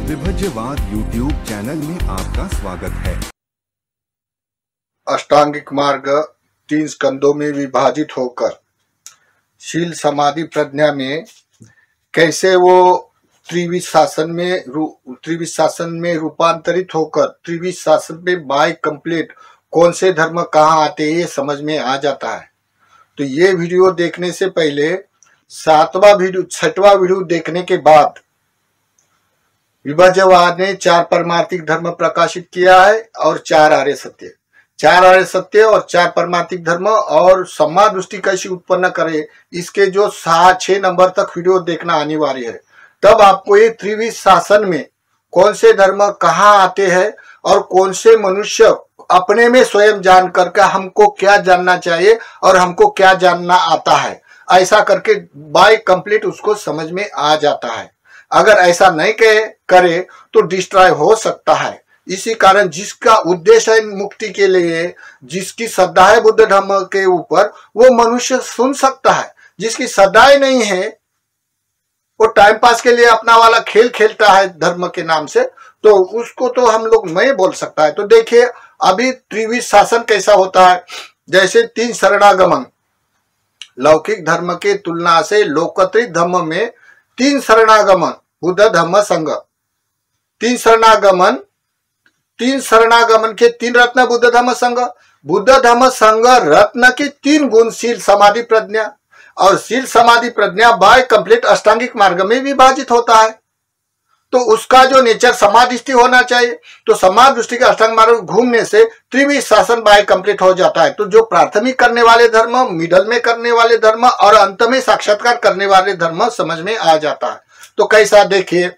विभज्यवाद YouTube channel में आपका स्वागत है। अष्टांगिक मार्ग 3 स्कंदों में विभाजित होकर शील समाधि प्रज्ञा में कैसे वो त्रिविध शासन में रूपांतरित होकर त्रिविध शासन में बाय कंप्लीट कौन से धर्म कहाँ आते हैं ये समझ में आ जाता है। तो ये वीडियो देखने से पहले 6वां वीडियो देखने के बाद विभज्यवाद ने 4 परमार्थिक धर्म प्रकाशित किया है और 4 आर्य सत्य, 4 आर्य सत्य और 4 परमार्थिक धर्म और सम्मा दृष्टि कैसी उत्पन्न करे, इसके जो 6 नंबर तक वीडियो देखना अनिवार्य है। तब आपको ये त्रिविध शासन में कौन से धर्म कहाँ आते हैं और कौन से मनुष्य अपने में स्वयं जान करके हमको क्या जानना चाहिए और हमको क्या जानना आता है, ऐसा करके बाय कंप्लीट उसको समझ में आ जाता है। अगर ऐसा नहीं करे तो डिस्ट्रॉय हो सकता है। इसी कारण जिसका उद्देश्य है मुक्ति के लिए, जिसकी श्रद्धा है बुद्ध धर्म के ऊपर, वो मनुष्य सुन सकता है। जिसकी श्रद्धा ही नहीं है, वो टाइम पास के लिए अपना वाला खेल खेलता है धर्म के नाम से, तो उसको तो हम लोग नहीं बोल सकता है। तो देखिए अभी त्रिविध शासन कैसा होता है। जैसे 3 शरणागमन, लौकिक धर्म के तुलना से लोकोत्तरी धर्म में 3 शरणागमन, बुद्ध धम्म संघ, 3 शरणागमन के 3 रत्न बुद्ध धम्म संघ। बुद्ध धम्म संघ रत्न के 3 गुण शील समाधि प्रज्ञा, और शील समाधि प्रज्ञा बाय कंप्लीट अष्टांगिक मार्ग में विभाजित होता है। तो उसका जो नेचर समादृष्टि होना चाहिए, तो समादृष्टि के अष्टांग मार्ग घूमने से त्रिविध शासन बाय कंप्लीट हो जाता है। तो जो प्राथमिक करने वाले धर्म, मिडल में करने वाले धर्म और अंत में साक्षात्कार करने वाले धर्म समझ में आ जाता है। तो कैसा देखिए,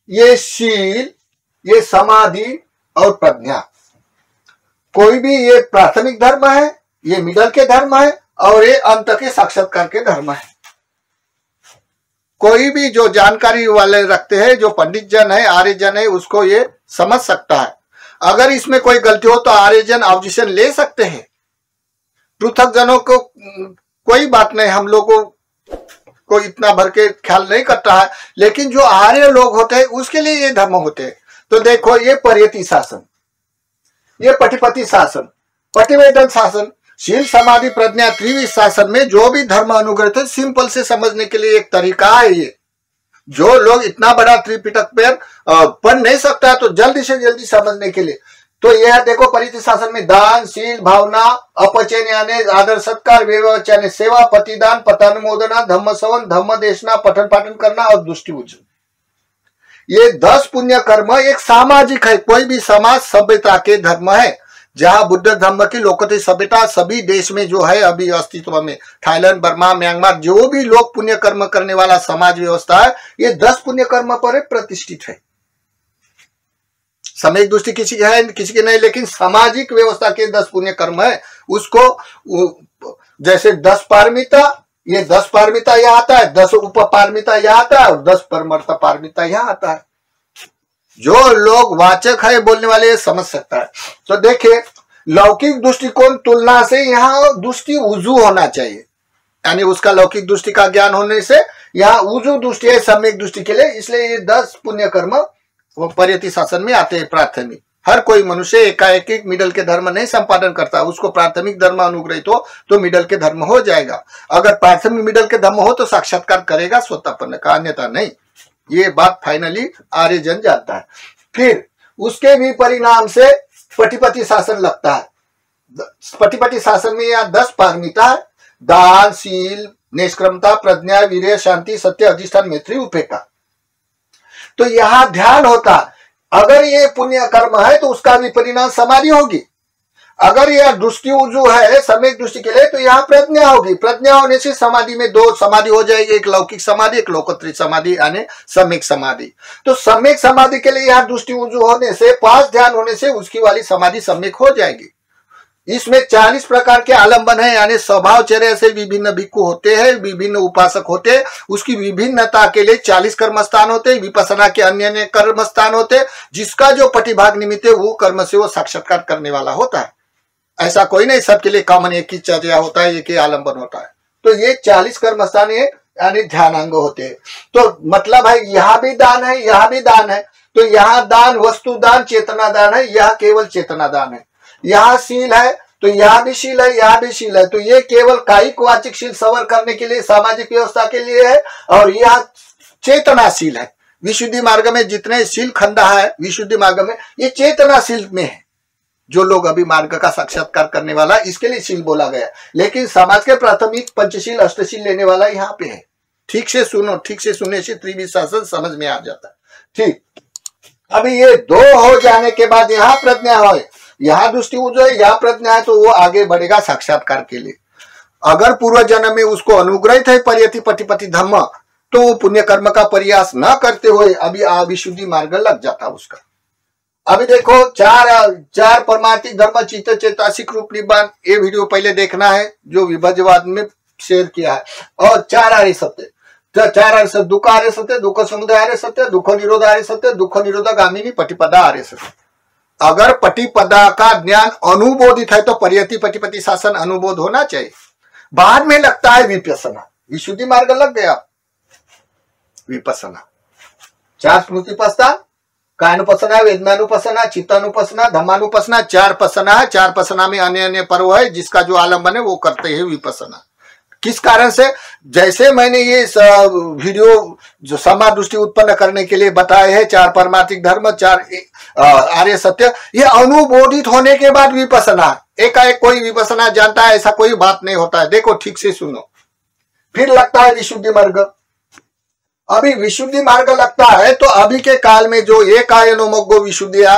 ये शील, ये समाधि और प्रज्ञा, कोई भी ये प्राथमिक धर्म है, ये मिडल के धर्म है और ये अंत के साक्षात्कार के धर्म है। कोई भी जो जानकारी वाले रखते हैं, जो पंडित जन है, आर्य जन है, उसको ये समझ सकता है। अगर इसमें कोई गलती हो तो आर्य जन ऑब्जेक्शन ले सकते हैं। पृथक जनों को कोई बात नहीं, हम लोगों को इतना भर के ख्याल नहीं करता है, लेकिन जो आर्य लोग होते हैं उसके लिए ये धर्म होते हैं। तो देखो ये परियति शासन, ये पटिपति शासन, पटिवेदन शासन, शील समाधि प्रज्ञा त्रिविध शासन में जो भी धर्म अनुग्रहित है, सिंपल से समझने के लिए एक तरीका है ये। जो लोग इतना बड़ा त्रिपिटक पर पढ़ नहीं सकता तो जल्दी से जल्दी समझने के लिए, तो यह देखो परियति शासन में दान, शील, भावना, अपचयन यानी आदर सत्कार, व्यवचन सेवा, पतिदान, पतानुमोदना, धम्म सवन, धम्म देशना, पठन पाठन करना और दृष्टि उज्जवल, ये 10 पुण्य कर्म एक सामाजिक है। कोई भी समाज सभ्यता के धर्म है। जहां बुद्ध धर्म की लोकोत्तरी सभ्यता सभी देश में जो है अभी अस्तित्व में, थाईलैंड, बर्मा, म्यांमार, जो भी लोग पुण्य कर्म करने वाला समाज व्यवस्था है, ये 10 पुण्य कर्म पर प्रतिष्ठित है। सामयिक दृष्टि किसी की है, किसी की नहीं, लेकिन सामाजिक व्यवस्था के 10 पुण्य कर्म है। उसको जैसे 10 पारमिता, ये 10 पारमिता यहाँ आता है, 10 उप पारमिता यहाँ आता है और 10 परमर्थ पारमिता यहाँ आता है। जो लोग वाचक है, बोलने वाले, समझ सकता है। तो देखिए लौकिक दृष्टिकोण तुलना से यहाँ दृष्टि उजू होना चाहिए, यानी उसका लौकिक दृष्टि का ज्ञान होने से यहाँ उजू दृष्टि है सम्यक दृष्टि के लिए। इसलिए ये 10 पुण्य कर्म वो परियति शासन में आते हैं। प्राथमिक, हर कोई मनुष्य एकाएक मिडल के धर्म नहीं संपादन करता, उसको प्राथमिक धर्म अनुग्रहित हो तो मिडल के धर्म हो जाएगा। अगर प्राथमिक मिडल के धर्म हो तो साक्षात्कार करेगा स्वतःपन्न का, अन्यथा नहीं। ये बात फाइनली आर्य जन जानता है। फिर उसके भी परिणाम से पटिपति शासन लगता है। पटिपति शासन में यहाँ 10 पारमिता है, दान, शील, निष्क्रमता, प्रज्ञा, वीर्य, शांति, सत्य, अधिष्ठान, मैत्री, उपेक्षा। तो यहाँ ध्यान होता, अगर ये पुण्य कर्म है तो उसका भी परिणाम समाधि होगी। अगर यह दृष्टि उजू है सम्यक दृष्टि के लिए तो यहाँ प्रज्ञा होगी। प्रज्ञा होने से समाधि में 2 समाधि हो जाएगी, एक लौकिक समाधि, एक लोकोत्तरी समाधि यानी सम्यक समाधि। तो सम्यक समाधि के लिए यहाँ दृष्टि उजू होने से, 5 ध्यान होने से उसकी वाली समाधि सम्यक हो जाएगी। इसमें 40 प्रकार के आलंबन है, यानी स्वभाव चर्या से विभिन्न भिक्खु होते हैं, विभिन्न उपासक होते हैं। उसकी विभिन्नता के लिए 40 कर्म स्थान होते हैं, विपස්සना के अन्य कर्म स्थान होते हैं। जिसका जो पटिभाग निमित्त है वो कर्म से वो साक्षात्कार करने वाला होता है। ऐसा कोई नहीं, सबके लिए कॉमन एक ही चर्या होता है, एक ही आलंबन होता है। तो ये 40 कर्म स्थान यानी ध्यानांग होते हैं। तो मतलब है यहाँ भी दान है, यहाँ भी दान है। तो यहाँ दान वस्तु दान चेतना दान है, यह केवल चेतना दान है। यहाँ शील है तो यहाँ भी शील है, यहाँ भी शील है। तो ये केवल कायिक वाचिक शील सवर करने के लिए, सामाजिक व्यवस्था के लिए है, और यह चेतनाशील है। विशुद्धि मार्ग में जितने शील खंडा है विशुद्धि मार्ग में, ये चेतनाशील में है। जो लोग अभी मार्ग का साक्षात्कार करने वाला, इसके लिए शील बोला गया। लेकिन समाज के प्राथमिक पंचशील अष्टशील लेने वाला यहाँ पे है। ठीक से सुनो, ठीक से सुनने से त्रिविध शासन समझ में आ जाता है। ठीक, अभी ये दो हो जाने के बाद यहाँ प्रज्ञा हो, यहाँ दृष्टि जो है, यहाँ प्रज्ञा है, तो वो आगे बढ़ेगा साक्षात्कार के लिए। अगर पूर्व जन्म में उसको अनुग्रहित है परियति पटिपति धम्म, तो वो पुण्य कर्म का प्रयास न करते हुए अभी अविशुद्धि मार्ग लग जाता उसका। अभी देखो चार परमार्थिक धर्म चित्त चेतासिक रूप निबान, ये वीडियो पहले देखना है जो विभजवाद में शेयर किया है। और चार आर्य सत्य, चार आर्य सत्य, दुख आर्य सत्य, दुख समुदय आर्य सत्य, दुख निरोध आर्य सत्य, दुख निरोध गामिनी पटिपदा आर्य सत्य। अगर पटिपदा का ज्ञान अनुबोधित है तो परियति पटिपति शासन अनुबोध होना चाहिए। बाद में लगता है विपස්සना, विशुद्धि मार्ग लग गया विपස්සना। चार स्मृति पस्तान, कायानुपसना, वेदनानुपसना, चित्तानुपसना, धम्मानुपसना, चार पसना है। चार पसना में अन्य अन्य पर्व है, जिसका जो आलम्बन है वो करते हैं विपස්සना। किस कारण से? जैसे मैंने ये वीडियो जो समा दृष्टि उत्पन्न करने के लिए बताए हैं, चार परमार्थिक धर्म, चार आर्य सत्य, ये अनुबोधित होने के बाद विपස්සना। एकाएक कोई विपස්සना जानता है ऐसा कोई बात नहीं होता है। देखो ठीक से सुनो, फिर लगता है विशुद्धि मार्ग। अभी विशुद्धि मार्ग लगता है तो अभी के काल में जो एकायनोमग्गो विशुद्धिया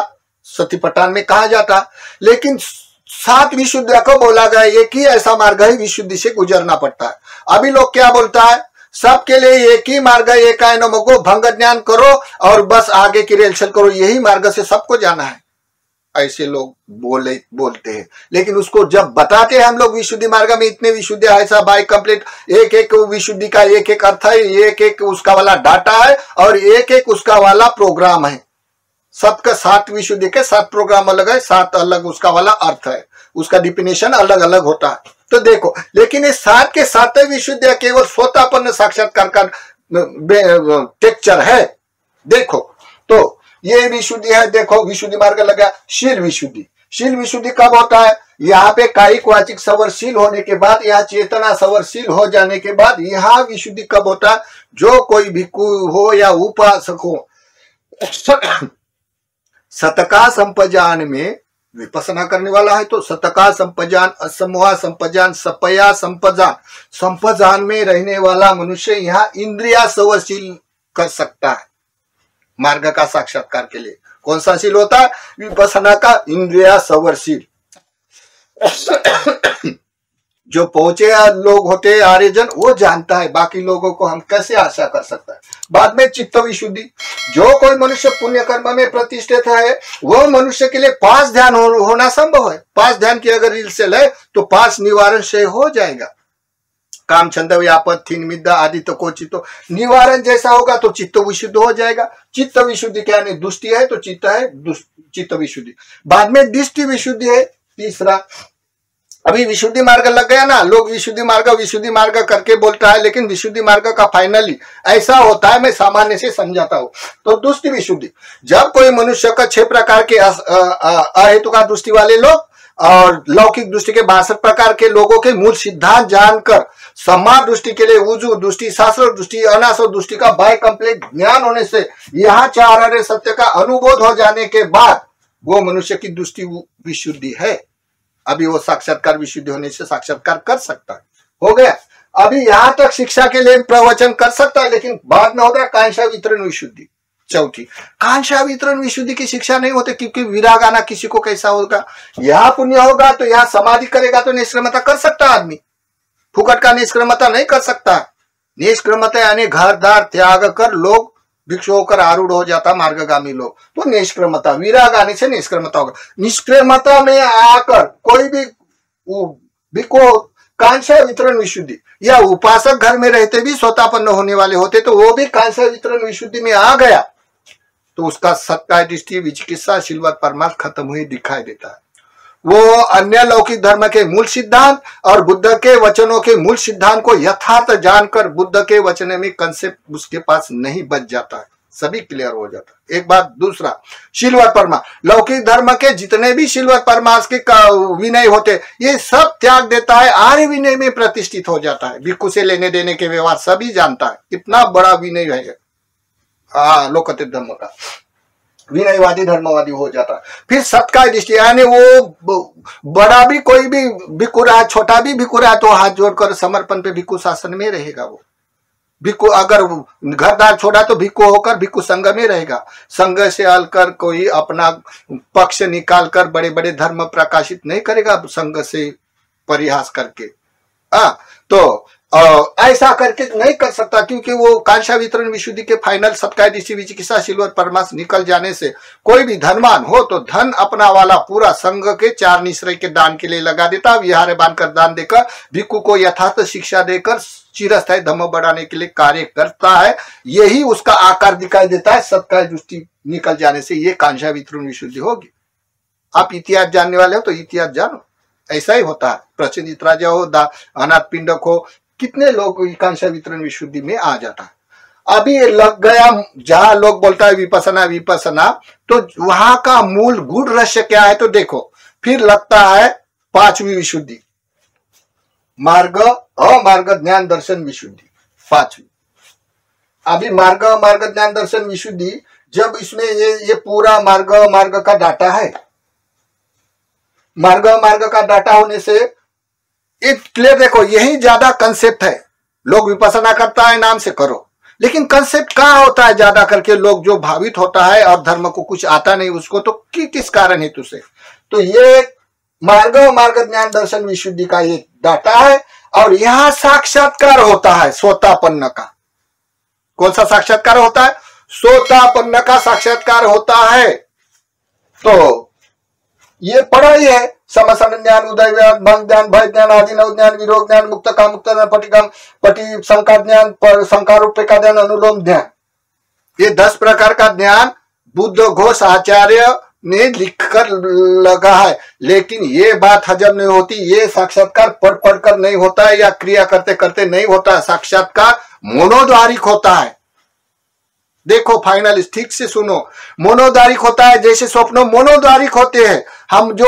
सतिपट्टान में कहा जाता, लेकिन 7 विशुद्धिया को बोला गया एक ही ऐसा मार्ग है विशुद्धि से गुजरना पड़ता है। अभी लोग क्या बोलता है, सबके लिए एक ही मार्ग है एकायनोमग्गो, भंग ज्ञान करो और बस आगे की रेलचल करो, यही मार्ग से सबको जाना है, ऐसे लोग बोलते हैं। लेकिन उसको जब बताते हैं हम लोग विशुद्धि मार्ग में इतने विशुद्धि ऐसा बाय कंप्लीट, एक एक विशुद्धि का एक एक अर्थ है, एक एक उसका वाला डाटा है और एक एक उसका वाला प्रोग्राम है। सबका 7 विशुद्धि के 7 प्रोग्राम अलग है, 7 अलग उसका वाला अर्थ है, उसका डिफिनेशन अलग अलग होता है। तो देखो, लेकिन इस 7 के 7 विशुद्धियां केवल स्वतापन्न साक्षात्कार का टेक्चर है। देखो तो ये विशुद्धि है। देखो विशुद्धि मार्ग लगा शील विशुद्धि। शील विशुद्धि कब होता है? यहाँ पे कायिक वाचिक सवरशील होने के बाद, यहाँ चेतना सवरशील हो जाने के बाद यहाँ विशुद्धि कब होता है? जो कोई भिक्खु हो या उपासक हो, सतका संपजान में विपස්සना करने वाला है तो सतका संपजान, असमोहा संपजान, सपया संपजान, संपजान में रहने वाला मनुष्य यहाँ इंद्रिया सवरशील कर सकता है मार्ग का साक्षात्कार के लिए। कौन सा शील होता है? विपස්සना का इंद्रिया सवरशील। जो पहुंचे लोग होते हैं आर्यजन, वो जानता है, बाकी लोगों को हम कैसे आशा कर सकता है। बाद में चित्त विशुद्धि, जो कोई मनुष्य पुण्य कर्म में प्रतिष्ठित है वो मनुष्य के लिए 5 ध्यान होना संभव है। 5 ध्यान की अगर रिलसेल है तो 5 निवारण से हो जाएगा। काम छंद व्यापद थीन मिद्दा आदि तो को चित्तो निवारण जैसा होगा तो चित्त विशुद्ध हो जाएगा। चित्त विशुद्धि क्या नहीं, दृष्टि है तो चित्त है, चित्त विशुद्धि। बाद में दृष्टि विशुद्धि है तीसरा। अभी विशुद्धि मार्ग लग गया ना, लोग विशुद्धि मार्ग करके बोलता है, लेकिन विशुद्धि मार्ग का फाइनली ऐसा होता है, मैं सामान्य से समझाता हूं। तो दृष्टि विशुद्धि, जब कोई मनुष्य का 6 प्रकार के अहेतुका दृष्टि वाले लोग और लौकिक दृष्टि के 62 प्रकार के लोगों के मूल सिद्धांत जानकर सम्मान दृष्टि के लिए उजू दृष्टि, शास्त्र दृष्टि, अनासर दृष्टि का बाय कंप्लीट ज्ञान होने से यहाँ 4 आर्य सत्य का अनुबोध हो जाने के बाद वो मनुष्य की दृष्टि विशुद्धि है। अभी वो साक्षात्कार विशुद्धि होने से साक्षात्कार कर सकता है, हो गया। अभी यहाँ तक शिक्षा के लिए प्रवचन कर सकता है, लेकिन बाद में होगा कांक्षा वितरण विशुद्धि। चौथी, कांक्षा वितरण विशुद्धि की शिक्षा नहीं होती, क्योंकि विराग आना किसी को कैसा होगा। यहाँ पुण्य होगा तो यहाँ समाधि करेगा तो निष्क्रमता कर सकता आदमी, फुकट का निष्क्रमता नहीं कर सकता। निष्क्रमता यानी घर दार त्याग कर लोग भिक्षु होकर आरूढ़ हो जाता मार्गगामी लोग, तो निष्क्रमता, विराग आने से निष्क्रमता होगा। निष्क्रमता में आकर कोई भी भिक्षु कांक्षा वितरण विशुद्धि, या उपासक घर में रहते भी स्वतापन्न होने वाले होते तो वो भी कांक्षा वितरण विशुद्धि में आ गया तो उसका सत्य दृष्टि विचिकित्सा शीलवत परमार्थ खत्म हुई दिखाई देता है। वो अन्य लौकिक धर्म के मूल सिद्धांत और बुद्ध के वचनों के मूल सिद्धांत को यथार्थ जानकर बुद्ध के वचन में कंसेप्ट उसके पास नहीं बच जाता है, सभी क्लियर हो जाता है। एक बात। दूसरा, सिल्वर परमा, लौकिक धर्म के जितने भी सिल्वर परमार्थ के विनय होते ये सब त्याग देता है, आर्य विनय में प्रतिष्ठित हो जाता है। भिक्षु से लेने देने के व्यवहार सभी जानता है, कितना बड़ा विनय है लोकतिक धर्म का, विनयवादी धर्मवादी हो जाता है। फिर सत्कार दृष्टि, यानी वो बड़ा भी कोई भी भिक्षु रहा, छोटा भी भिक्षु रहा तो हाथ जोड़कर समर्पण पे भिक्षु शासन में रहेगा। वो भिक्षु अगर घरदार छोड़ा तो भिक्षु होकर भिक्षु संघ में रहेगा। संघ से अलकर कोई अपना पक्ष निकाल कर बड़े बड़े धर्म प्रकाशित नहीं करेगा संघ से परिहास करके। तो ऐसा करके नहीं कर सकता, क्योंकि वो कांक्षा वितरण विशुद्धि के फाइनल सत्कार दृष्टि विचिकित्सा सिल्वर परमार्थ निकल जाने से कोई भी धनवान हो तो धन अपना वाला पूरा संघ के 4 निश्रय के दान के लिए लगा देता, विहार बांधकर दान देकर भिक्षु को यथार्थ शिक्षा देकर चिरस्थायी धर्म बढ़ाने के लिए कार्य करता है। यही उसका आकार दिखाई देता है सत्कार दृष्टि निकल जाने से। ये कांक्षा वितरण विशुद्धि होगी। आप इतिहास जानने वाले हो तो इतिहास जानो, ऐसा ही होता है। प्रचलित राजा हो, अनाथ पिंडक हो, कितने लोग कांक्षा वितरण विशुद्धि में आ जाता है। अभी लग गया जहां लोग बोलता है विपसना विपसना, तो वहां का मूल गूढ़ रहस्य क्या है तो देखो, फिर लगता है 5वीं विशुद्धि, मार्ग अमार्ग ज्ञान दर्शन विशुद्धि, 5वीं। अभी मार्ग मार्ग ज्ञान दर्शन विशुद्धि, जब इसमें ये पूरा मार्ग का डाटा है, मार्ग का डाटा होने से एक क्लियर देखो, यही ज्यादा कंसेप्ट है। लोग विपसना करता है नाम से करो, लेकिन कंसेप्ट कहाँ होता है ज्यादा करके? लोग जो भावित होता है और धर्म को कुछ आता नहीं उसको, तो किस कारण हेतु से? तो ये मार्ग ज्ञान दर्शन विशुद्धि का ये डाटा है, और यहां साक्षात्कार होता है सोतापन्न का। कौन सा साक्षात्कार होता है? सोतापन्न का साक्षात्कार होता है। तो ये पढ़ा ही है, समसरण ज्ञान, उदय ज्ञान, भंग ज्ञान, भय ज्ञान, आदि नव ज्ञान, विरोध ज्ञान, मुक्त का मुक्त ज्ञान, पटी संकार ज्ञान, संकारोपेक्षा ज्ञान, अनुलोम ध्यान। ये 10 प्रकार का ज्ञान बुद्ध घोष आचार्य ने लिखकर लगा है, लेकिन ये बात हजम नहीं होती। ये साक्षात्कार पढ़ कर नहीं होता है या क्रिया करते करते नहीं होता है। साक्षात्कार मोनोद्वारिक होता है। देखो फाइनल ठीक से सुनो, मोनोद्वारिक होता है। जैसे स्वप्न मोनोद्वारिक होते हैं, हम जो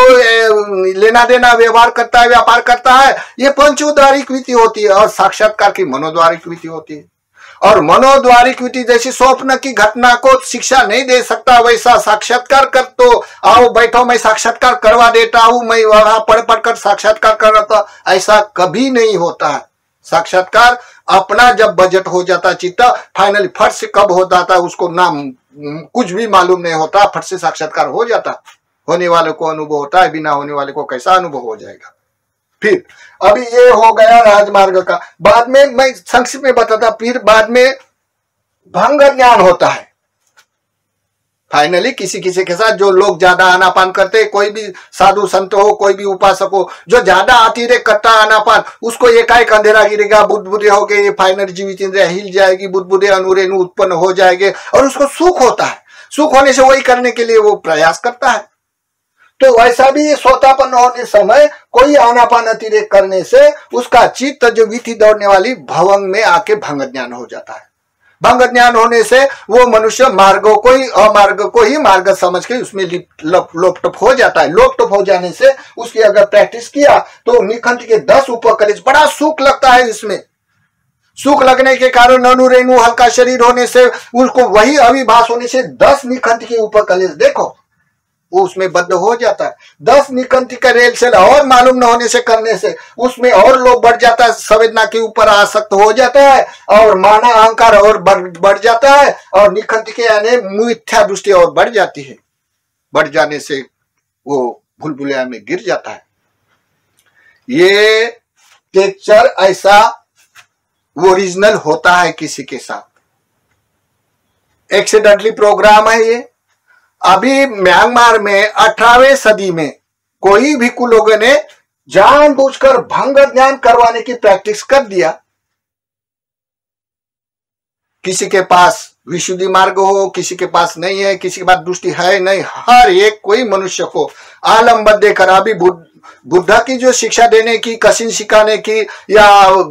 लेना देना व्यवहार करता है, व्यापार करता है, ये पंचोद्वारिक वृत्ति होती है, और साक्षात्कार की मनोद्वारिक वृत्ति होती है। और मनोद्वारिक वृत्ति जैसे स्वप्न की घटना को शिक्षा नहीं दे सकता, वैसा साक्षात्कार कर तो आओ बैठो मैं साक्षात्कार करवा देता हूं, मैं वहां पढ़ कर साक्षात्कार कर रहा था, ऐसा कभी नहीं होता है। साक्षात्कार अपना जब बजट हो जाता चित्त, फाइनली फट से कब हो जाता है उसको नाम कुछ भी मालूम नहीं होता, फट से साक्षात्कार हो जाता। होने वाले को अनुभव होता है, बिना होने वाले को कैसा अनुभव हो जाएगा। फिर अभी ये हो गया राजमार्ग का। बाद में मैं संक्षिप्त में बताता, फिर बाद में भंग ज्ञान होता है। फाइनली किसी किसी के साथ जो लोग ज्यादा आनापान करते, कोई भी साधु संत हो, कोई भी उपासक हो, जो ज्यादा अतिरेक करता है आनापान, उसको एकाएक अंधेरा गिरेगा, बुद्धबुद्धि हो गई, फाइनल जीवित इंद्रिया हिल जाएगी, बुद्धबुद्धि अनुरेणु उत्पन्न हो जाएंगे, और उसको सुख होता है। सुख होने से वही करने के लिए वो प्रयास करता है। तो वैसा भी सोतापन्न होने समय कोई आनापान अतिरेक करने से उसका चित्त जो विधि दौड़ने वाली भवंग में आके भंग ज्ञान हो जाता है। भंग ज्ञान होने से वो मनुष्य मार्गों को ही अमार्ग को ही मार्ग समझ के उसमें लोपटप हो जाता है। लोपटप हो जाने से उसकी अगर प्रैक्टिस किया तो निखंड के 10 उपकलेश, बड़ा सुख लगता है। इसमें सुख लगने के कारण अनुरेणु हल्का शरीर होने से उसको वही अविभास होने से 10 निखंड के उपकलेश देखो वो उसमें बद्ध हो जाता है। 10 निकंठी का रेल सेल और मालूम न होने से करने से उसमें और लोग बढ़ जाता है, संवेदना के ऊपर आसक्त हो जाता है, और माना अहंकार और बढ़ जाता है, और निकंठी के यानी मिथ्या दृष्टि और बढ़ जाती है। बढ़ जाने से वो भूल भुलैया में गिर जाता है। ये टेक्चर ऐसा ओरिजिनल होता है किसी के साथ, एक्सीडेंटली प्रोग्राम है ये। अभी म्यांमार में 18वें सदी में कोई भिक्षु लोगों ने जानबूझकर भंग ज्ञान करवाने की प्रैक्टिस कर दिया। किसी के पास विशुद्धि मार्ग हो, किसी के पास नहीं है, किसी के पास दृष्टि है नहीं, हर एक कोई मनुष्य को आलम्बन देकर अभी बुद्धा की जो शिक्षा देने की, कसिन सिखाने की या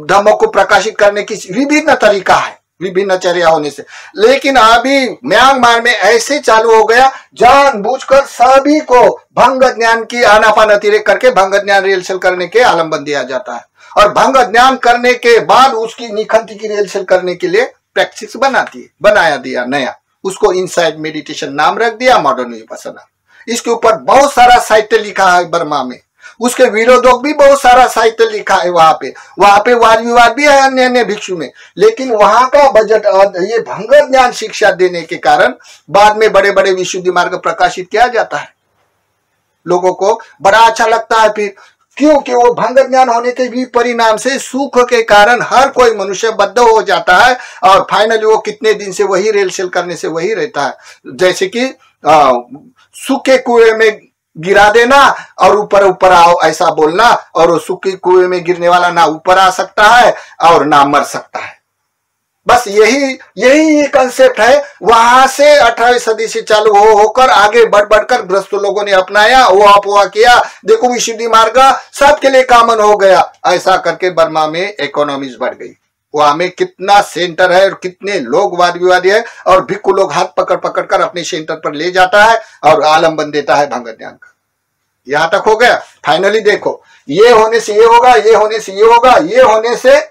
धर्म को प्रकाशित करने की विभिन्न तरीका है, विभिन्न चर्या होने से। लेकिन अभी म्यांमार में ऐसे चालू हो गया, जानबूझकर सभी को भंग ज्ञान की आनापान अतिरेक करके भंग ज्ञान रिहर्सल करने के आलम्बन दिया जाता है, और भंग ज्ञान करने के बाद उसकी निखंति की रिहर्सल करने के लिए प्रैक्टिस बनाया दिया नया, उसको इनसाइड मेडिटेशन नाम रख दिया, मॉडर्न विपस्सना। इसके ऊपर बहुत सारा साहित्य लिखा है बर्मा में, उसके विरोधक भी बहुत सारा साहित्य लिखा है वहां पे वाद विवाद भी है अन्य अन्य भिक्षु में। लेकिन वहां का बजट ये भंग ज्ञान शिक्षा देने के कारण बाद में बड़े बड़े विशुद्धि मार्ग प्रकाशित किया जाता है, लोगों को बड़ा अच्छा लगता है फिर, क्योंकि वो भंग ज्ञान होने के भी परिणाम से सुख के कारण हर कोई मनुष्य बद्ध हो जाता है, और फाइनली वो कितने दिन से वही रिहर्सल करने से वही रहता है। जैसे कि सूखे कुएं में गिरा देना और ऊपर ऊपर आओ ऐसा बोलना, और वो सूखे कुएं में गिरने वाला ना ऊपर आ सकता है और ना मर सकता है। बस यही कंसेप्ट है। वहां से 18वीं सदी से चालू होकर आगे बढ़कर ग्रस्त लोगों ने अपनाया, वो अफवाह किया, देखो विशुद्धि मार्ग सबके लिए कॉमन हो गया। ऐसा करके बर्मा में इकोनॉमीज बढ़ गई, वहां में कितना सेंटर है और कितने लोग वाद विवादी है, और भिक्खु लोग हाथ पकड़ कर अपने सेंटर पर ले जाता है और आलम्बन देता है भंग ज्ञान का। यहां तक हो गया। फाइनली देखो, ये होने से ये होगा, ये होने से ये होगा, ये होने से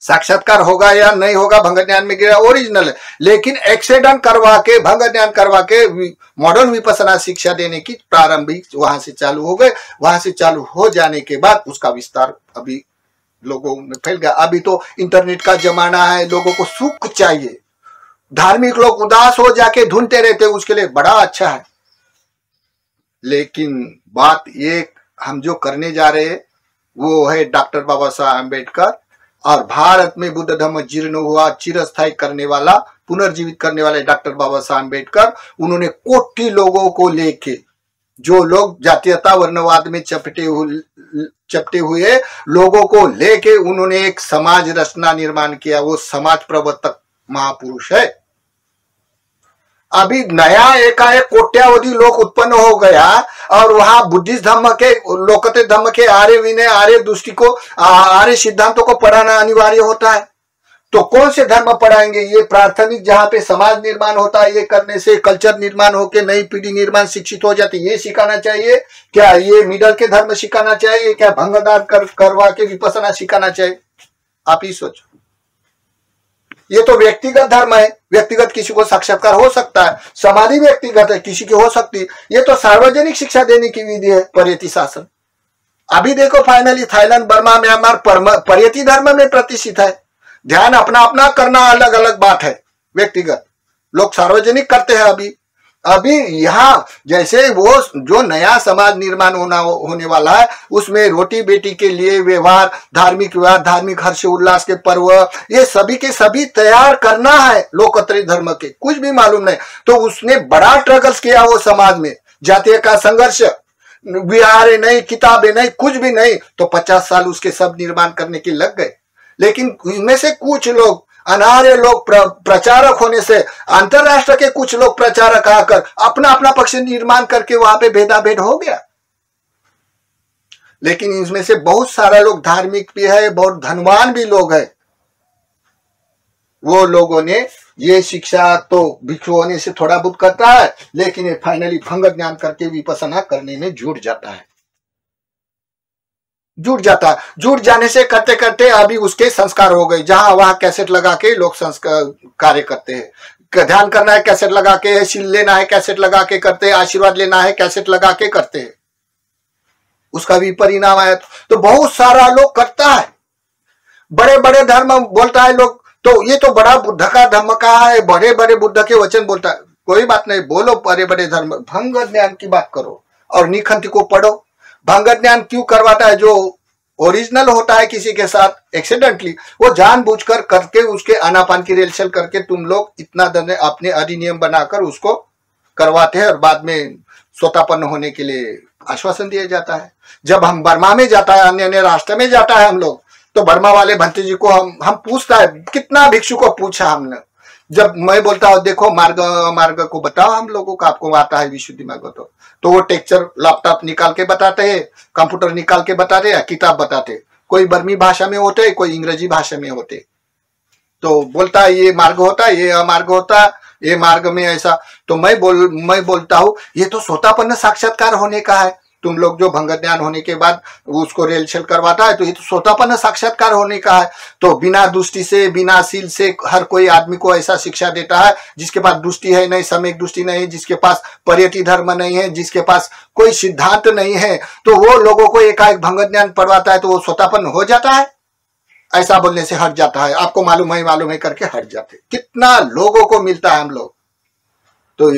साक्षात्कार होगा या नहीं होगा, भंग ज्ञान में गिरा ओरिजिनल है। लेकिन एक्सीडेंट करवा के, भंग ज्ञान करवा के मॉडर्न विपस्सना शिक्षा देने की प्रारंभिक वहां से चालू हो गए। वहां से चालू हो जाने के बाद उसका विस्तार अभी लोगों में फैल गया। अभी तो इंटरनेट का जमाना है, लोगों को सुख चाहिए, धार्मिक लोग उदास हो जाके ढूंढते रहते, उसके लिए बड़ा अच्छा है। लेकिन बात ये हम जो करने जा रहे हैं वो है डॉक्टर बाबा साहब आम्बेडकर, और भारत में बुद्ध धर्म जीर्ण हुआ चिरस्थायी करने वाला, पुनर्जीवित करने वाले डॉक्टर बाबा साहब आम्बेडकर। उन्होंने कोटि लोगों को लेके, जो लोग जातीयता वर्णवाद में चपटे हुए लोगों को लेके उन्होंने एक समाज रचना निर्माण किया। वो समाज प्रवर्तक महापुरुष है। अभी नया एकाएक कोट्यावधि लोग उत्पन्न हो गया, और वहां बुद्धिस्ट धर्म के, लोकते धर्म के आर्य विनय, आर्य दृष्टि को, आर्य सिद्धांतों को पढ़ाना अनिवार्य होता है। तो कौन से धर्म पढ़ाएंगे? ये प्राथमिक जहां पे समाज निर्माण होता है, ये करने से कल्चर निर्माण होके नई पीढ़ी निर्माण शिक्षित हो जाती है, ये सिखाना चाहिए क्या? ये मिडल के धर्म सिखाना चाहिए क्या? भंगदान करवा के विपस्सना सिखाना चाहिए? आप ही सोचो। ये तो व्यक्तिगत धर्म है, व्यक्तिगत किसी को साक्षात्कार हो सकता है, समाधि व्यक्तिगत है, किसी की हो सकती है। ये तो सार्वजनिक शिक्षा देने की विधि है, पर्यति शासन। अभी देखो फाइनली थाईलैंड, बर्मा, म्यांमार पर्यति धर्म में प्रतिष्ठित है। ध्यान अपना अपना करना अलग अलग बात है, व्यक्तिगत लोग सार्वजनिक करते हैं। अभी यहाँ जैसे वो जो नया समाज निर्माण होने वाला है, उसमें रोटी बेटी के लिए व्यवहार, धार्मिक व्यवहार, धार्मिक हर्ष उल्लास के पर्व, ये सभी के सभी तैयार करना है लोकतंत्र धर्म के। कुछ भी मालूम नहीं तो उसने बड़ा स्ट्रगल्स किया वो समाज में, जातीय का संघर्ष, बिहार नहीं, किताबें नहीं, कुछ भी नहीं, तो 50 साल उसके सब निर्माण करने के लग गए। लेकिन इनमें से कुछ लोग अनार्य लोग प्रचारक होने से, अंतरराष्ट्र के कुछ लोग प्रचारक आकर अपना अपना पक्ष निर्माण करके वहां पे भेदाभेद हो गया। लेकिन इनमें से बहुत सारा लोग धार्मिक भी है, बहुत धनवान भी लोग है। वो लोगों ने ये शिक्षा तो भिक्षु होने से थोड़ा बहुत करता है, लेकिन ये फाइनली भंग ज्ञान करके विपस्सना करने में जुट जाता है। जुट जाने से करते करते अभी उसके संस्कार हो गए। जहां वहां कैसेट लगा के लोग संस्कार कार्य करते हैं। ध्यान करना है कैसेट लगा के, शील लेना है कैसेट लगा के करते हैं, आशीर्वाद लेना है कैसेट लगा के करते हैं। उसका भी परिणाम आया तो बहुत सारा लोग करता है। बड़े बड़े धर्म बोलता है लोग, तो ये तो बड़ा बुद्ध का धर्म कहा है, बड़े बड़े बुद्ध के वचन बोलता है। कोई बात नहीं, बोलो बड़े बड़े धर्म, भंग ज्ञान की बात करो और निखंति को पढ़ो। भंग ज्ञान क्यों करवाता है? जो ओरिजिनल होता है किसी के साथ एक्सीडेंटली, वो जानबूझकर करके उसके आनापान की रिहर्सल करके तुम लोग इतना दंड अपने अधिनियम बनाकर उसको करवाते हैं, और बाद में स्वतापन्न होने के लिए आश्वासन दिया जाता है। जब हम बर्मा में जाता है, अन्य अन्य राष्ट्र में जाता है हम लोग, तो बर्मा वाले भंते जी को हम पूछता है, कितना भिक्षु को पूछा हमने, जब मैं बोलता हूँ देखो मार्ग मार्ग को बताओ हम लोगों को, आपको आता है विशुद्धि मार्ग तो वो टेक्चर लैपटॉप निकाल के बताते हैं, कंप्यूटर निकाल के बताते हैं, किताब बताते, कोई बर्मी भाषा में होते, कोई अंग्रेजी भाषा में होते। तो बोलता है ये मार्ग होता है, ये अमार्ग होता है, ये मार्ग में ऐसा। तो मैं बोलता हूँ ये तो सोतापन्न साक्षात्कार होने का है। तुम लोग जो भंग ज्ञान होने के बाद उसको रेल छेल करवाता है तो ये तो सोतापन्न साक्षात्कार होने का है। तो बिना दृष्टि से बिना शील से हर कोई आदमी को ऐसा शिक्षा देता है जिसके पास दृष्टि है नहीं, सम्यक दृष्टि नहीं, जिसके पास पर्यटि धर्म नहीं है, जिसके पास कोई सिद्धांत नहीं है, तो वो लोगों को एकाएक भंग ज्ञान पढ़वाता है तो वो सोतापन्न हो जाता है। ऐसा बोलने से हट जाता है, आपको मालूम है करके हट जाते। कितना लोगों को मिलता है हम लोग, तो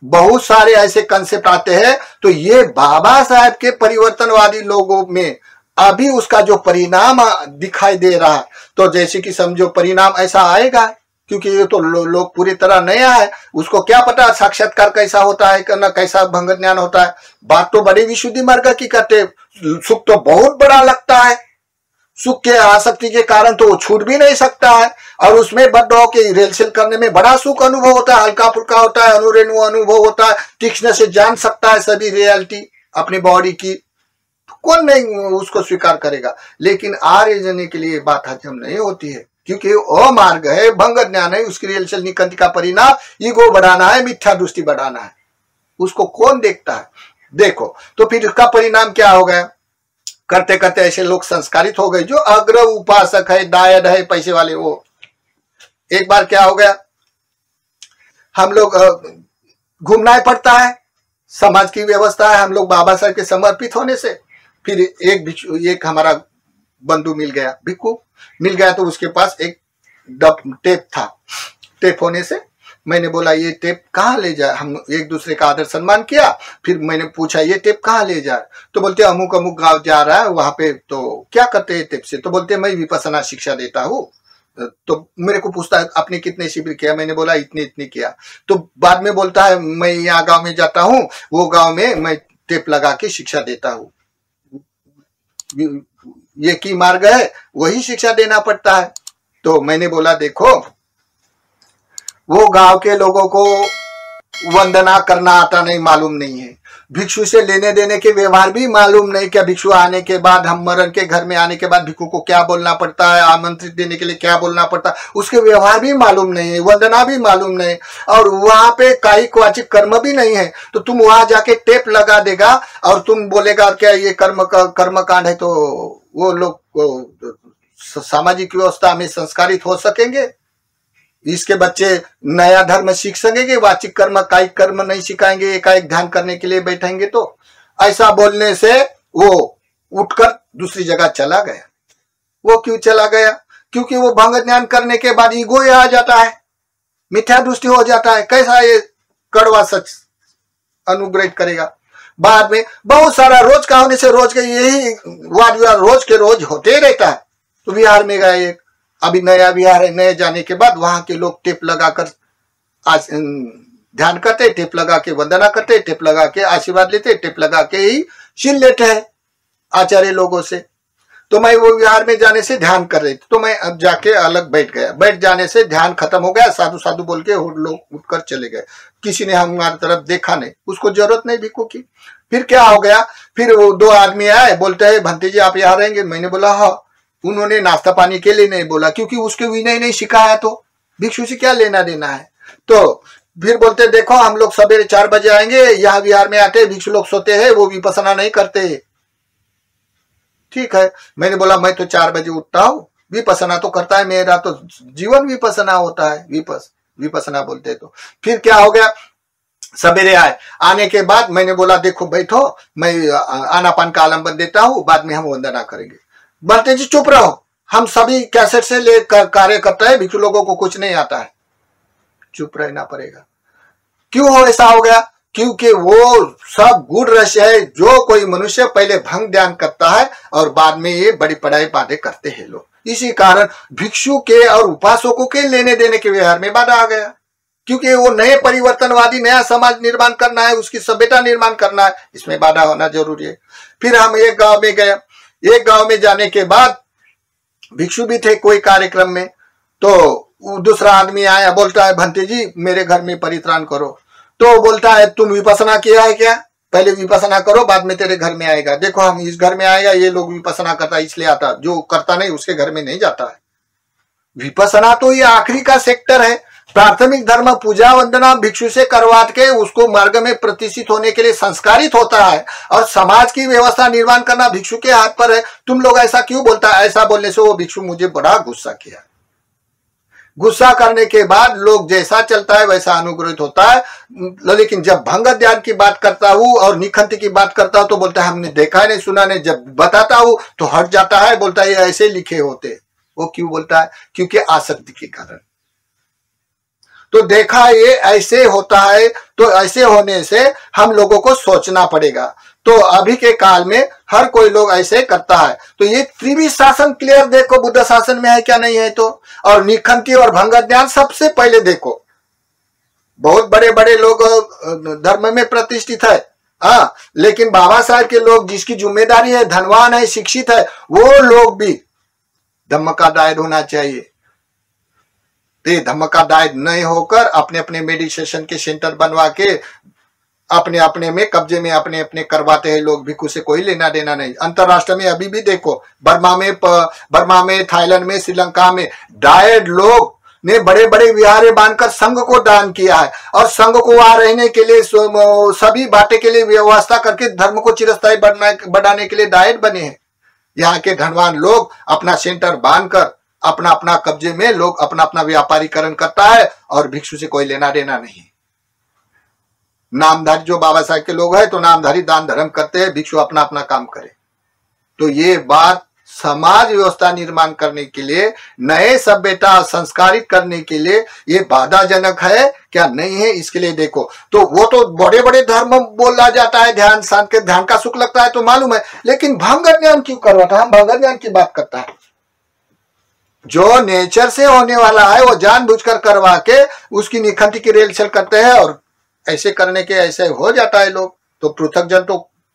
बहुत सारे ऐसे कंसेप्ट आते हैं। तो ये बाबा साहब के परिवर्तनवादी लोगों में अभी उसका जो परिणाम दिखाई दे रहा है, तो जैसे कि समझो परिणाम ऐसा आएगा, क्योंकि ये तो लोग पूरी तरह नया है, उसको क्या पता साक्षात्कार कैसा होता है, करना कैसा भंग ज्ञान होता है। बात तो बड़ी विशुद्धि मार्ग की करते, सुख तो बहुत बड़ा लगता है, सुख के आसक्ति के कारण तो वो छूट भी नहीं सकता है, और उसमें बद्ध होकर रेलसेल करने में बड़ा सुख अनुभव होता है, हल्का फुल्का होता है, अनुरेणु अनुभव होता है, तीक्ष्ण से जान सकता है सभी रियलिटी अपनी बॉडी की। तो कौन नहीं उसको स्वीकार करेगा। लेकिन आर्य जने के लिए बात हजम नहीं होती है, क्योंकि वो मार्ग है, भंग ज्ञान है, उसकी रियलसेल निकंति का परिणाम ईगो बढ़ाना है, मिथ्या दृष्टि बढ़ाना है। उसको कौन देखता है। देखो तो फिर उसका परिणाम क्या हो गया, करते करते ऐसे लोग संस्कारित हो गए जो अग्र उपासक है, दायद है, पैसे वाले। वो एक बार क्या हो गया, हम लोग घूमना ही पड़ता है, समाज की व्यवस्था है, हम लोग बाबा साहब के समर्पित होने से। फिर एक हमारा बंधु मिल गया, भिक्खू मिल गया, तो उसके पास एक टेप था। टेप होने से मैंने बोला ये टेप कहाँ ले जाए, हम एक दूसरे का आदर सम्मान किया। फिर मैंने पूछा ये टेप कहाँ ले जाए, तो बोलते अमुक अमुक गांव जा रहा है, वहां पे तो क्या करते हैं टेप से, तो बोलते मैं विपश्यना शिक्षा देता हूँ। तो मेरे को पूछता है आपने कितने शिविर किया, मैंने बोला इतने इतने किया। तो बाद में बोलता है मैं यहाँ गांव में जाता हूँ, वो गांव में मैं टेप लगा के शिक्षा देता हूँ। ये की मार्ग है, वही शिक्षा देना पड़ता है। तो मैंने बोला देखो वो गांव के लोगों को वंदना करना आता नहीं, मालूम नहीं है, भिक्षु से लेने देने के व्यवहार भी मालूम नहीं, क्या भिक्षु आने के बाद, हम मरण के घर में आने के बाद भिक्षु को क्या बोलना पड़ता है, आमंत्रित देने के लिए क्या बोलना पड़ता है, उसके व्यवहार भी मालूम नहीं है, वंदना भी मालूम नहीं, और वहां पे कायिक वाचिक कर्म भी नहीं है। तो तुम वहां जाके टेप लगा देगा और तुम बोलेगा क्या ये कर्म कांड है, तो वो लोग सामाजिक व्यवस्था में संस्कारित हो सकेंगे? इसके बच्चे नया धर्म सीख सकेंगे? वाचिक कर्म कायिक कर्म नहीं सिखाएंगे, एकाएक ध्यान करने के लिए बैठेंगे? तो ऐसा बोलने से वो उठकर दूसरी जगह चला गया। वो क्यों चला गया? क्योंकि वो भंग ज्ञान करने के बाद ईगो आ जाता है, मिथ्या दृष्टि हो जाता है। कैसा ये कड़वा सच अनुग्रहित करेगा? बाद में बहुत सारा रोज का होने से रोज के यही वाद विवाद रोज के रोज होते रहता है। तो बिहार में गए, एक अभी नया बिहार है, नए जाने के बाद वहां के लोग टेप लगाकर आज ध्यान करते, टेप लगा के वंदना करते, टेप लगा के आशीर्वाद लेते, टेप लगा के ही शील लेते हैं आचार्य लोगों से। तो मैं वो बिहार में जाने से ध्यान कर रही थी, तो मैं अब जाके अलग बैठ गया। बैठ जाने से ध्यान खत्म हो गया, साधु साधु बोल के लोग उठकर चले गए। किसी ने हमारी तरफ देखा नहीं, उसको जरूरत नहीं भिक्खू की। फिर क्या हो गया, फिर वो दो आदमी आए, बोलते हैं भंते जी आप यहाँ रहेंगे? मैंने बोला हाँ। उन्होंने नाश्ता पानी के लिए नहीं बोला, क्योंकि उसके विनय नहीं सिखाया, तो भिक्षु से क्या लेना देना है। तो फिर बोलते देखो हम लोग सवेरे 4 बजे आएंगे, यहाँ बिहार में आते भिक्षु लोग सोते हैं, वो विपश्यना नहीं करते। ठीक है, मैंने बोला मैं तो 4 बजे उठता हूँ, विपश्यना तो करता है, मेरा तो जीवन विपश्यना होता है, विपश्यना बोलते। तो फिर क्या हो गया, सवेरे आए, आने के बाद मैंने बोला देखो बैठो, मैं आनापान का आलम्बन देता हूँ, बाद में हम वंदना करेंगे। बोलते जी चुप रहो, हम सभी कैसेट से लेकर कार्य करते हैं, भिक्षु लोगों को कुछ नहीं आता है, चुप रहना पड़ेगा। क्यों हो ऐसा हो गया? क्योंकि वो सब गुण रहस्य है, जो कोई मनुष्य पहले भंग ध्यान करता है और बाद में ये बड़ी पढ़ाई बातें करते हैं लोग। इसी कारण भिक्षु के और उपासकों के लेने देने के व्यवहार में बाधा आ गया, क्योंकि वो नए परिवर्तनवादी, नया समाज निर्माण करना है, उसकी सभ्यता निर्माण करना है, इसमें बाधा होना जरूरी है। फिर हम एक गांव में गए, एक गांव में जाने के बाद भिक्षु भी थे कोई कार्यक्रम में, तो दूसरा आदमी आया, बोलता है भंते जी मेरे घर में परित्राण करो, तो बोलता है तुम विपसना किया है क्या, पहले विपसना करो बाद में तेरे घर में आएगा। देखो हम इस घर में आएगा, ये लोग विपसना करता है इसलिए आता, जो करता नहीं उसके घर में नहीं जाता है। विपसना तो ये आखिरी का सेक्टर है। प्राथमिक धर्म पूजा वंदना भिक्षु से करवा के उसको मार्ग में प्रतिष्ठित होने के लिए संस्कारित होता है, और समाज की व्यवस्था निर्माण करना भिक्षु के हाथ पर है। तुम लोग ऐसा क्यों बोलता है? ऐसा बोलने से वो भिक्षु मुझे बड़ा गुस्सा किया। गुस्सा करने के बाद लोग जैसा चलता है वैसा अनुग्रहित होता है। लेकिन जब भंग ध्यान की बात करता हूं और निखंत की बात करता हूं तो बोलता है हमने देखा नहीं सुना नहीं। जब बताता हूं तो हट जाता है, बोलता है ऐसे लिखे होते। वो क्यों बोलता है? क्योंकि आसक्ति के कारण। तो देखा ये ऐसे होता है, तो ऐसे होने से हम लोगों को सोचना पड़ेगा। तो अभी के काल में हर कोई लोग ऐसे करता है। तो ये त्रिविध शासन क्लियर देखो बुद्ध शासन में है क्या नहीं है तो, और निखंती और भंग ज्ञान सबसे पहले देखो। बहुत बड़े बड़े लोग धर्म में प्रतिष्ठित है, हाँ, लेकिन बाबा साहब के लोग जिसकी जिम्मेदारी है, धनवान है, शिक्षित है, वो लोग भी धम्म का दायद होना चाहिए। तो धम्म का दायद नहीं होकर अपने अपने मेडिटेशन के सेंटर बनवा के अपने अपने में कब्जे में अपने अपने करवाते हैं लोग। भिक्षु से कोई लेना देना नहीं। अंतरराष्ट्र में अभी भी देखो, बर्मा में थाईलैंड में श्रीलंका में डायड लोग ने बड़े बड़े विहारे बांधकर संघ को दान किया है, और संघ को वहां रहने के लिए सभी बातें के लिए व्यवस्था करके धर्म को चिरस्थायी बढ़ाने के लिए डायड बने हैं। यहाँ के धनवान लोग अपना सेंटर बांधकर अपना अपना कब्जे में लोग अपना अपना व्यापारीकरण करता है, और भिक्षु से कोई लेना देना नहीं। नामधारी जो बाबा साहब के लोग हैं तो नामधारी दान धर्म करते हैं, भिक्षु अपना अपना काम करे। तो ये बात समाज व्यवस्था निर्माण करने के लिए, नए सभ्यता संस्कारित करने के लिए ये बाधाजनक है क्या नहीं है, इसके लिए देखो। तो वो तो बड़े बड़े धर्म बोला जाता है, ध्यान शांत के ध्यान का सुख लगता है तो मालूम है, लेकिन भंग ज्ञान क्यों करवाता है? हम भंग ज्ञान की बात करता है। जो नेचर से होने वाला है वो जानबूझकर करवा के उसकी निखंती की रेलचल करते हैं, और ऐसे करने के ऐसे हो जाता है लोग। तो पृथक जन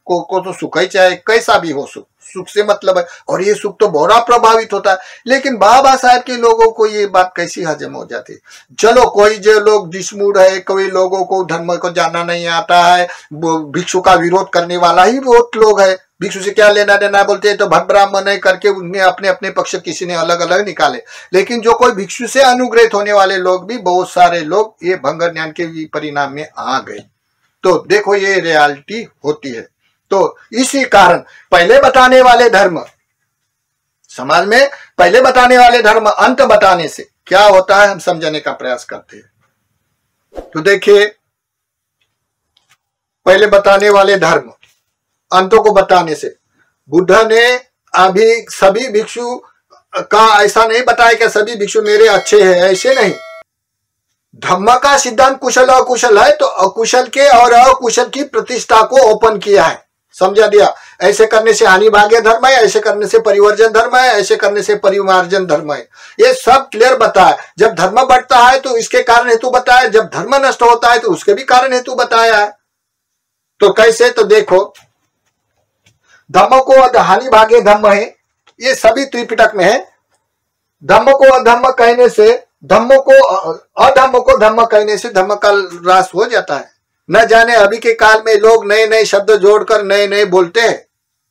को तो सुख ही चाहे, कैसा भी हो सुख से मतलब है, और ये सुख तो बहुत प्रभावित होता है। लेकिन बाबा साहब के लोगों को ये बात कैसी हजम हो जाती है? चलो कोई जो लोग डिसमूड है, कोई लोगों को धर्म को जानना नहीं आता है, भिक्षु का विरोध करने वाला ही बहुत लोग है। भिक्षु से क्या लेना देना बोलते हैं तो भट ब्राह्मण है करके उनने अपने अपने पक्ष किसी ने अलग अलग निकाले। लेकिन जो कोई भिक्षु से अनुग्रहित होने वाले लोग भी बहुत सारे लोग ये भंग ज्ञान के परिणाम में आ गए। तो देखो ये रियलिटी होती है। तो इसी कारण पहले बताने वाले धर्म, समाज में पहले बताने वाले धर्म अंत बताने से क्या होता है हम समझने का प्रयास करते हैं। तो देखिए पहले बताने वाले धर्म अंतों को बताने से, बुद्ध ने अभी सभी भिक्षु का ऐसा नहीं बताया कि सभी भिक्षु मेरे अच्छे हैं, ऐसे नहीं। धम्म का सिद्धांत कुशल अकुशल है, तो अकुशल के और अकुशल की प्रतिष्ठा को ओपन किया है, समझा दिया। ऐसे करने से हानि भाग्य धर्म है, ऐसे करने से परिवर्जन धर्म है, ऐसे करने से परिमार्जन धर्म है, ये सब क्लियर बताया। जब धर्म बढ़ता है तो इसके कारण हेतु बताया, जब धर्म नष्ट होता है तो उसके भी कारण हेतु बताया है। तो कैसे? तो देखो धम्म को हानि भाग्य धम्म है, ये सभी त्रिपिटक में है। धम्म को अधम्म कहने से, धम्म को अधम्म को धम्म कहने से धम्म का ह्रास हो जाता है। न जाने अभी के काल में लोग नए नए शब्द जोड़कर नए नए बोलते हैं।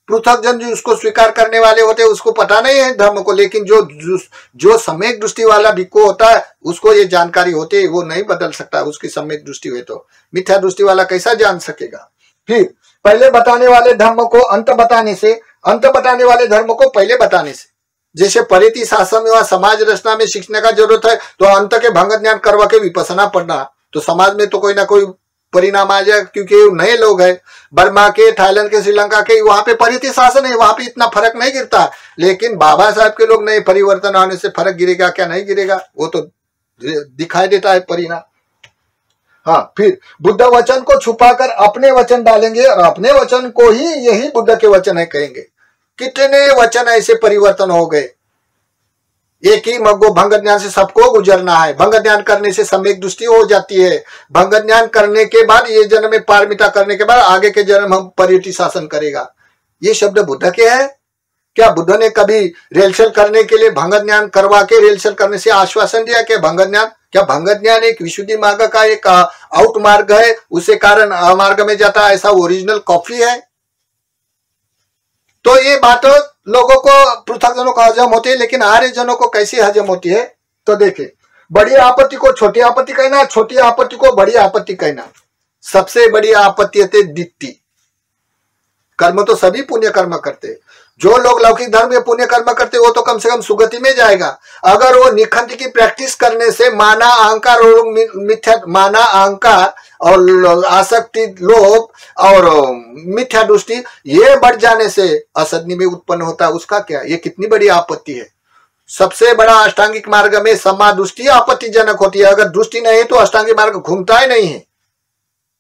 पृथक जन जो उसको स्वीकार करने वाले होते हैं उसको पता नहीं है धर्म को, लेकिन जो सम्यक दृष्टि वाला भिक्खु होता है उसको ये जानकारी होती है, वो नहीं बदल सकता। उसकी सम्यक दृष्टि हुई तो मिथ्या दृष्टि वाला कैसा जान सकेगा? फिर पहले बताने वाले धर्म को अंत बताने से, अंत बताने वाले धर्म को पहले बताने से। जैसे परिति शासन व समाज रचना में सीखने का जरूरत है तो अंत के भंग ज्ञान करवा के विपसना पढ़ना, तो समाज में तो कोई ना कोई परिणाम आ जाए, क्योंकि नए लोग हैं। बर्मा के, थाईलैंड के, श्रीलंका के, वहां पे परिति शासन है, वहां पे इतना फर्क नहीं गिरता। लेकिन बाबा साहब के लोग नए परिवर्तन होने से फर्क गिरेगा क्या? नहीं गिरेगा, वो तो दिखाई देता है परिणाम। हाँ, फिर बुद्ध वचन को छुपाकर अपने वचन डालेंगे और अपने वचन को ही यही बुद्ध के वचन है कहेंगे। कितने वचन ऐसे परिवर्तन हो गए। एक ही मग्गो भंग ज्ञान से सबको गुजरना है। भंग ज्ञान करने से सम्यक दृष्टि हो जाती है। भंग ज्ञान करने के बाद ये जन्म में पारमिता करने के बाद आगे के जन्म हम परिति शासन करेगा। ये शब्द बुद्ध के है, क्या बुद्ध ने कभी रेलचल करने के लिए भंग ज्ञान करवा के रेलचल करने से आश्वासन दिया? क्या भंग ज्ञान, क्या भंग ज्ञान एक विशुद्धि मार्ग का एक आउट मार्ग है, उसे कारण अमार्ग में जाता ऐसा ओरिजिनल कॉपी है? तो ये बात लोगों को, पृथक जनों को हजम होती है, लेकिन आर्य जनों को कैसी हजम होती है? तो देखिए, बड़ी आपत्ति को छोटी आपत्ति कहना, छोटी आपत्ति को बड़ी आपत्ति कहना। सबसे बड़ी आपत्ति है दित्ति। कर्म तो सभी पुण्य कर्म करते, जो लोग लौकिक धर्म के पुण्य कर्म करते वो तो कम से कम सुगति में जाएगा। अगर वो निखंत की प्रैक्टिस करने से माना अहंकार और मिथ्या, माना अहंकार और आसक्ति, लोभ और मिथ्या दृष्टि ये बढ़ जाने से असद्नि में उत्पन्न होता है, उसका क्या? ये कितनी बड़ी आपत्ति है। सबसे बड़ा अष्टांगिक मार्ग में समा दृष्टि आपत्तिजनक होती है। अगर दृष्टि नहीं तो अष्टांगिक मार्ग घूमता ही नहीं है।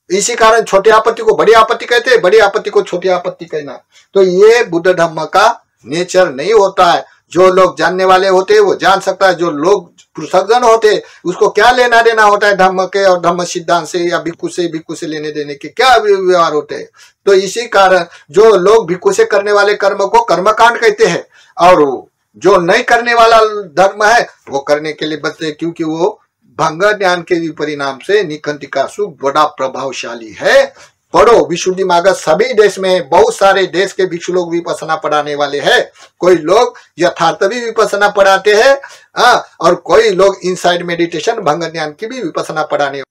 इसी कारण छोटी आपत्ति को बड़ी आपत्ति कहते हैं, बड़ी आपत्ति को छोटी आपत्ति कहना। तो ये बुद्ध धर्म का नेचर नहीं होता है। जो लोग जानने वाले होते हैं वो जान सकता है, जो लोग पृथकजन होते हैं उसको क्या लेना देना होता है धर्म के और धर्म सिद्धांत से या भिक्खु से लेने देने के क्या व्यवहार होते हैं। तो इसी कारण जो लोग भिक्खु से करने वाले कर्म को कर्मकांड कहते हैं, और जो नहीं करने वाला धर्म है वो करने के लिए बचते, क्योंकि वो भंग ज्ञान के परिणाम से निखंति का सुख बड़ा प्रभावशाली है। पढ़ो, विशुद्धि मार्ग सभी देश में, बहुत सारे देश के भिक्षु लोग विपස්සना पढ़ाने वाले हैं। कोई लोग यथार्थ भी विपස්සना पढ़ाते हैं और कोई लोग इनसाइड मेडिटेशन भंग ज्ञान की भी विपස්සना पढ़ाने।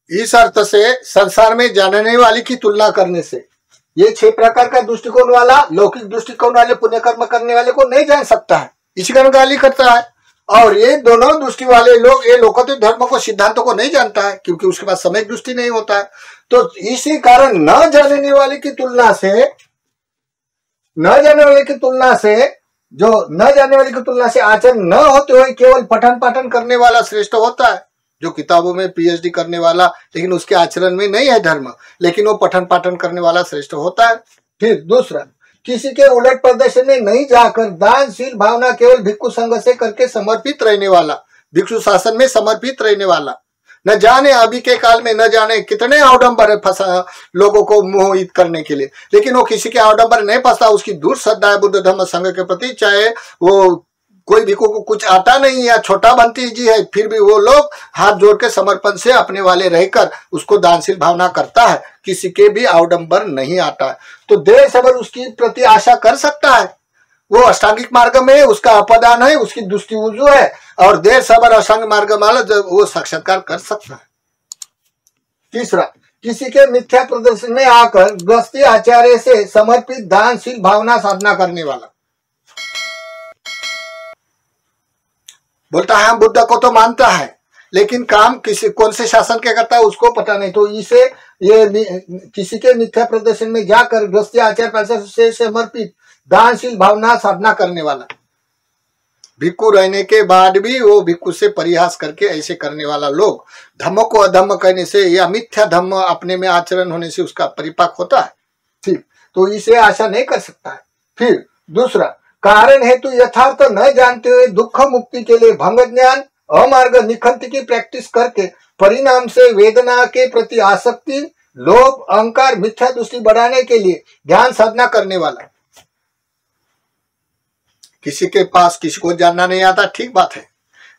इस अर्थ से संसार में जानने वाले की तुलना करने से ये 6 प्रकार का दृष्टिकोण वाला, लौकिक दृष्टिकोण वाले पुण्य कर्म करने वाले को नहीं जान सकता है, इसी कारण गाली करता है। और ये दोनों दृष्टि वाले लोग, ये लोकोत्तर धर्म को, सिद्धांतों को नहीं जानता है, क्योंकि उसके पास समय दृष्टि नहीं होता है। तो इसी कारण न जानने वाले की तुलना से, न जानने वाले की तुलना से, जो न जानने वाले की तुलना से आचरण न होते हुए केवल पठन पाठन करने वाला श्रेष्ठ होता है। जो किताबों में पीएचडी करने वाला लेकिन उसके आचरण में नहीं है धर्म, लेकिन वो पठन पाठन करने वाला श्रेष्ठ होता है। फिर दूसरा, किसी के उलट प्रदर्शन में नहीं जाकर दानशील भावना केवल भिक्षु संघ से करके समर्पित रहने वाला, भिक्षु शासन में समर्पित रहने वाला। न जाने अभी के काल में न जाने कितने आडंबर फंसा लोगों को मोहित करने के लिए, लेकिन वो किसी के आडंबर नहीं फंसता। उसकी दूर श्रद्धा है बुद्ध धर्म संघ के प्रति, चाहे वो कोई भिक्षु को कुछ आता नहीं या छोटा बनती जी है, फिर भी वो लोग हाथ जोड़ के समर्पण से अपने वाले रहकर उसको दानशील भावना करता है, किसी के भी आडंबर नहीं आता है। तो देर सबर उसकी प्रति आशा कर सकता है। वो अष्टांगिक मार्ग में उसका अपदान है, उसकी दृष्टि उजू है, और देर सबर अष्टांगिक मार्ग वाला वो साक्षात्कार कर सकता है। तीसरा, किसी के मिथ्या प्रदर्शन में आकर गृहस्थी आचार्य से समर्पित दानशील भावना साधना करने वाला बोलता है हम बुद्ध को तो मानता है, लेकिन काम किसी कौन से शासन के करता है उसको पता नहीं। तो इसे ये किसी के मिथ्या प्रदर्शन में जाकर गृहस्थी आचार्य से समर्पित दानशील भावना साधना करने वाला, भिक्षु रहने के बाद भी वो भिक्षु से परिहास करके ऐसे करने वाला लोग, धम्म को अधम्म कहने से या मिथ्या धम्म अपने में आचरण होने से उसका परिपाक होता है। ठीक, तो इसे आशा नहीं कर सकता है। फिर दूसरा, कारण हेतु यथार्थ न जानते हुए दुख मुक्ति के लिए भंग ज्ञान, अमार्ग, निखंत की प्रैक्टिस करके परिणाम से वेदना के प्रति आसक्ति, लोभ, अहंकार, मिथ्या दृष्टि बढ़ाने के लिए ध्यान साधना करने वाला। किसी के पास किसी को जानना नहीं आता, ठीक बात है,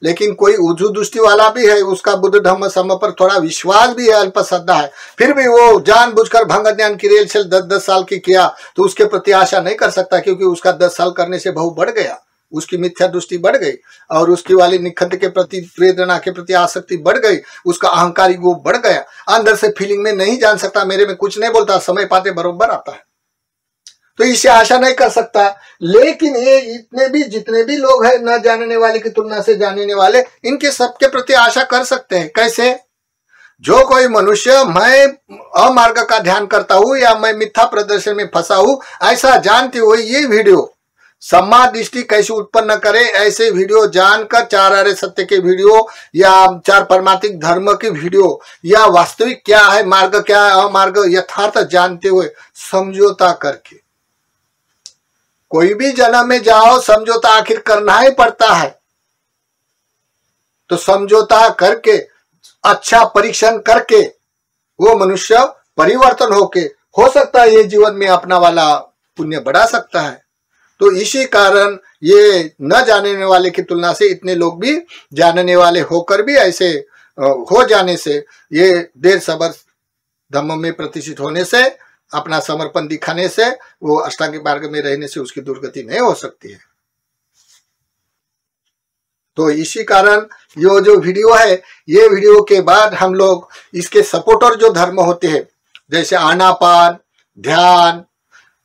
लेकिन कोई उजू दृष्टि वाला भी है, उसका बुद्ध धर्म सम पर थोड़ा विश्वास भी है, अल्प श्रद्धा है, फिर भी वो जानबूझकर भंग ज्ञान की रेल से 10-10 साल की किया तो उसके प्रति आशा नहीं कर सकता, क्योंकि उसका 10 साल करने से बहु बढ़ गया, उसकी मिथ्या दृष्टि बढ़ गई और उसकी वाली निखंत के प्रति, प्रेरणा के प्रति आसक्ति बढ़ गई, उसका अहंकारी वो बढ़ गया, अंदर से फीलिंग में नहीं जान सकता, मेरे में कुछ नहीं बोलता, समय पाते बरोबर आता है, तो इसे आशा नहीं कर सकता। लेकिन ये इतने भी जितने भी लोग हैं न जानने वाले की तुलना से जानने वाले, इनके सबके प्रति आशा कर सकते हैं। कैसे? जो कोई मनुष्य मैं अमार्ग का ध्यान करता हूं या मैं मिथ्या प्रदर्शन में फंसा हूं, ऐसा जानते हुए ये वीडियो सम्मा दृष्टि कैसे उत्पन्न करे, ऐसे वीडियो जानकर 4 आर्य सत्य के वीडियो या 4 परमार्थिक धर्म की वीडियो या वास्तविक क्या है, मार्ग क्या है, अमार्ग यथार्थ जानते हुए समझौता करके, कोई भी जन्म में जाओ समझौता आखिर करना ही पड़ता है, तो समझौता करके अच्छा परीक्षण करके वो मनुष्य परिवर्तन होके हो सकता है ये जीवन में अपना वाला पुण्य बढ़ा सकता है। तो इसी कारण ये न जानने वाले की तुलना से इतने लोग भी जानने वाले होकर भी ऐसे हो जाने से, ये देर सबर धम्म में प्रतिष्ठित होने से, अपना समर्पण दिखाने से, वो अष्टांगिक मार्ग में रहने से उसकी दुर्गति नहीं हो सकती है। तो इसी कारण ये जो वीडियो है, ये वीडियो के बाद हम लोग इसके सपोर्टर जो धर्म होते हैं, जैसे आनापान, ध्यान,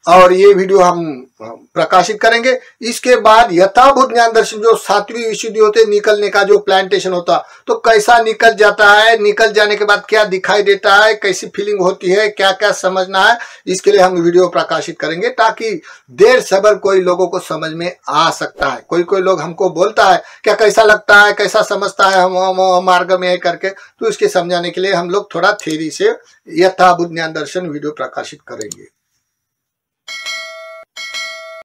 और ये वीडियो हम प्रकाशित करेंगे। इसके बाद यथाभूत ज्ञान दर्शन जो सातवीं विशुद्धि होते निकलने का जो प्लांटेशन होता, तो कैसा निकल जाता है, निकल जाने के बाद क्या दिखाई देता है, कैसी फीलिंग होती है, क्या क्या समझना है, इसके लिए हम वीडियो प्रकाशित करेंगे ताकि देर सबर कोई लोगों को समझ में आ सकता है। कोई लोग हमको बोलता है क्या कैसा लगता है, कैसा समझता है हम मार्ग में करके, तो इसके समझाने के लिए हम लोग थोड़ा थ्योरी से यथाभूत ज्ञान दर्शन वीडियो प्रकाशित करेंगे।